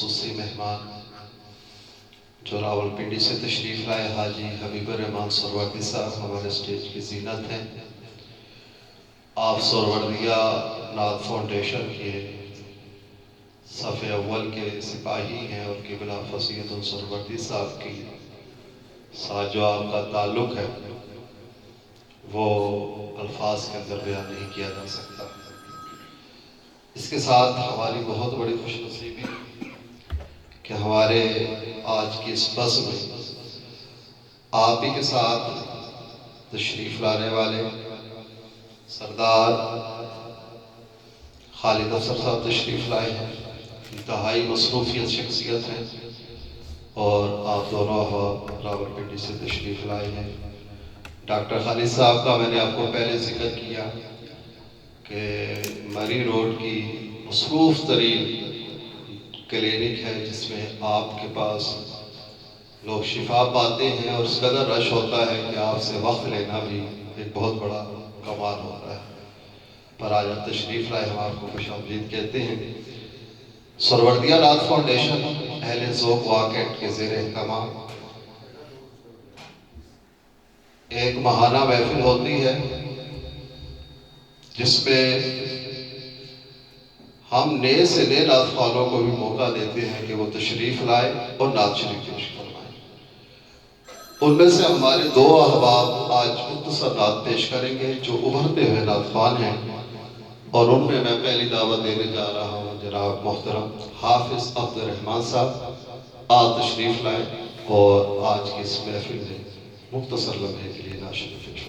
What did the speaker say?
خصوصی مہمان جو راولپنڈی سے تشریف لائے حاجی حبیب الرحمان سہروردی صاحب ہمارے اسٹیج کی زینت ہیں۔ آپ سہروردیہ نعت فاؤنڈیشن کے صف اول کے سپاہی ہیں اور قبلہ فصیحت سہروردی صاحب کی ساتھ جو آپ کا تعلق ہے وہ الفاظ کے اندر بیان نہیں کیا جا سکتا۔ اس کے ساتھ ہماری بہت بڑی خوش نصیبی کہ ہمارے آج کی اس بس میں آپ ہی کے ساتھ تشریف لانے والے سردار خالد افسر صاحب تشریف لائے ہیں، انتہائی مصروفیت شخصیت ہیں، اور آپ دونوں راولپنڈی سے تشریف لائے ہیں۔ ڈاکٹر خالد صاحب کا میں نے آپ کو پہلے ذکر کیا کہ مری روڈ کی مصروف ترین کلینک ہے جس میں آپ کے پاس لوگ شفا پاتے ہیں، اور اس قدر رش ہوتا ہے کہ آپ سے وقت لینا بھی ایک بہت بڑا کمال ہوتا ہے۔ پر آج آپ تشریف لائے، ہم آپ کو خوش آمدید کہتے ہیں۔ سہروردیہ نعت فاؤنڈیشن اہل ذوق واقعہ کے زیر اہتمام ایک ماہانہ محفل ہوتی ہے جس میں ہم نئے سے نئے نعت خوانوں کو بھی موقع دیتے ہیں کہ وہ تشریف لائے اور نعت شریف پیش فرمائیں۔ ان میں سے ہمارے دو احباب آج مختصر نعت پیش کریں گے جو ابھرتے ہوئے نعت خوان ہیں، اور ان میں پہلی دعوت دینے جا رہا ہوں جناب محترم حافظ عبد الرحمان صاحب۔ آپ تشریف لائیں اور آج کی اس محفل میں مختصر لمحے کے لیے نعت شریف پیش